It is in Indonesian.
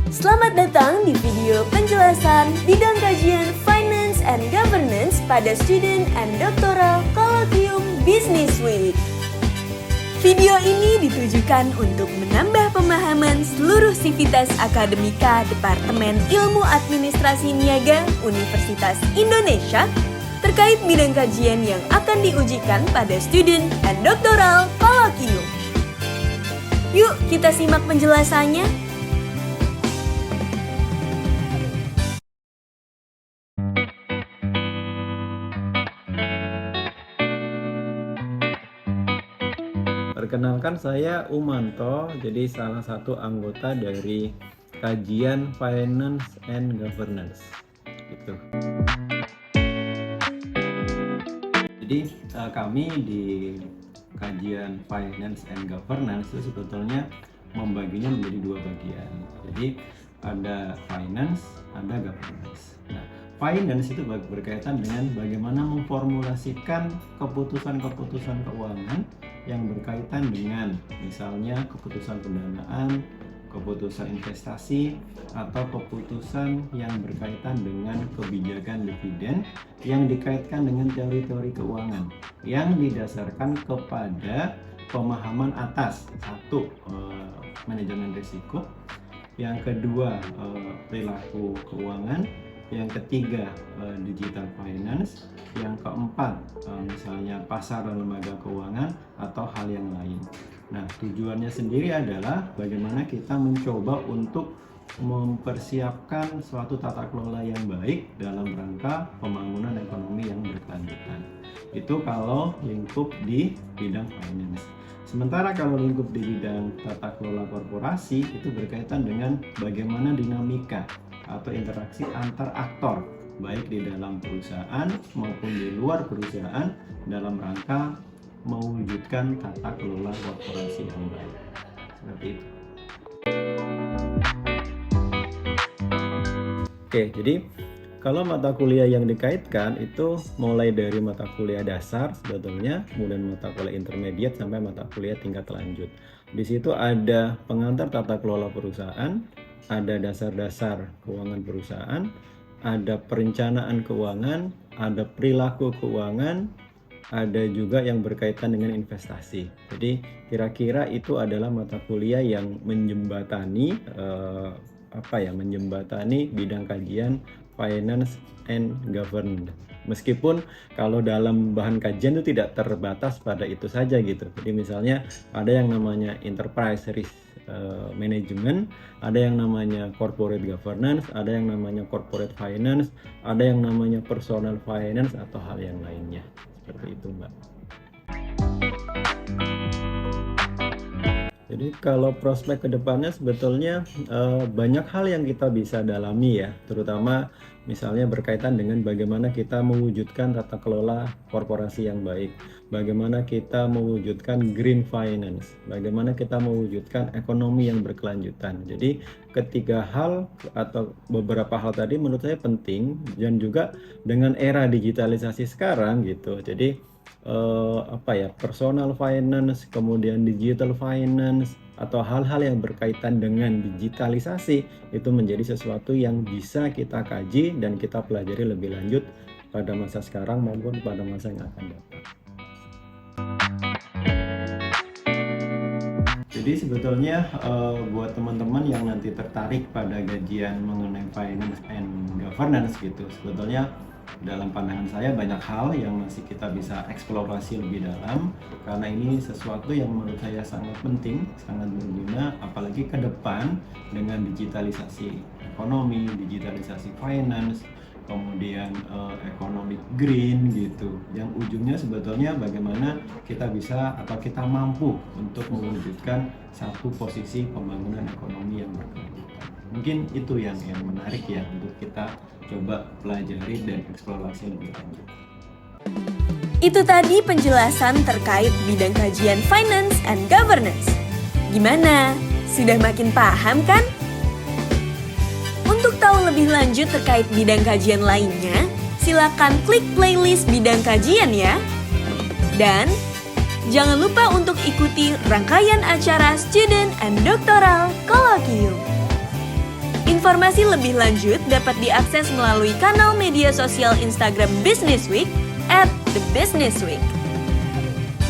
Selamat datang di video penjelasan bidang kajian Finance and Governance pada Student and Doctoral Colloquium Business Week. Video ini ditujukan untuk menambah pemahaman seluruh sivitas akademika Departemen Ilmu Administrasi Niaga Universitas Indonesia terkait bidang kajian yang akan diujikan pada Student and Doctoral Colloquium. Yuk kita simak penjelasannya. Perkenalkan, saya Umanto, jadi salah satu anggota dari kajian Finance and Governance. Gitu. Jadi kami di kajian Finance and Governance itu sebetulnya membaginya menjadi dua bagian. Jadi ada Finance, ada Governance. Nah, Finance itu berkaitan dengan bagaimana memformulasikan keputusan-keputusan keuangan yang berkaitan dengan misalnya keputusan pendanaan, keputusan investasi, atau keputusan yang berkaitan dengan kebijakan dividen yang dikaitkan dengan teori-teori keuangan yang didasarkan kepada pemahaman atas satu, manajemen risiko, yang kedua perilaku keuangan, yang ketiga digital finance, yang keempat misalnya pasar dan lembaga keuangan atau hal yang lain. Nah, tujuannya sendiri adalah bagaimana kita mencoba untuk mempersiapkan suatu tata kelola yang baik dalam rangka pembangunan ekonomi yang berkelanjutan. Itu kalau lingkup di bidang finance. Sementara kalau lingkup di bidang tata kelola korporasi itu berkaitan dengan bagaimana dinamika atau interaksi antar aktor baik di dalam perusahaan maupun di luar perusahaan dalam rangka mewujudkan tata kelola korporasi yang baik. Seperti itu. Oke, jadi kalau mata kuliah yang dikaitkan itu mulai dari mata kuliah dasar sebetulnya, kemudian mata kuliah intermediate sampai mata kuliah tingkat lanjut. Di situ ada pengantar tata kelola perusahaan, ada dasar-dasar keuangan perusahaan, ada perencanaan keuangan, ada perilaku keuangan, ada juga yang berkaitan dengan investasi. Jadi kira-kira itu adalah mata kuliah yang menjembatani menjembatani bidang kajian Finance and Governance. Meskipun kalau dalam bahan kajian itu tidak terbatas pada itu saja gitu. Jadi misalnya ada yang namanya enterprise risk management, ada yang namanya corporate governance, ada yang namanya corporate finance, ada yang namanya personal finance atau hal yang lainnya. Seperti itu, Mbak. Jadi kalau prospek kedepannya sebetulnya banyak hal yang kita bisa dalami ya, terutama misalnya berkaitan dengan bagaimana kita mewujudkan tata kelola korporasi yang baik, bagaimana kita mewujudkan green finance, bagaimana kita mewujudkan ekonomi yang berkelanjutan. Jadi ketiga hal atau beberapa hal tadi menurut saya penting, dan juga dengan era digitalisasi sekarang gitu. Jadi personal finance, kemudian digital finance, atau hal-hal yang berkaitan dengan digitalisasi itu menjadi sesuatu yang bisa kita kaji dan kita pelajari lebih lanjut pada masa sekarang maupun pada masa yang akan datang. Jadi sebetulnya buat teman-teman yang nanti tertarik pada kajian mengenai Finance and Governance gitu, sebetulnya dalam pandangan saya banyak hal yang masih kita bisa eksplorasi lebih dalam, karena ini sesuatu yang menurut saya sangat penting, sangat berguna, apalagi ke depan dengan digitalisasi ekonomi, digitalisasi finance, kemudian economic green gitu, yang ujungnya sebetulnya bagaimana kita bisa atau kita mampu untuk mewujudkan satu posisi pembangunan ekonomi yang berkelanjutan. Mungkin itu yang menarik ya untuk kita coba pelajari dan eksplorasi lebih lanjut. Itu tadi penjelasan terkait bidang kajian Finance and Governance. Gimana? Sudah makin paham kan? Untuk tahu lebih lanjut terkait bidang kajian lainnya, silakan klik playlist bidang kajian ya. Dan jangan lupa untuk ikuti rangkaian acara Student and Doctoral Colloquium. Informasi lebih lanjut dapat diakses melalui kanal media sosial Instagram Business Week @thebusinessweek.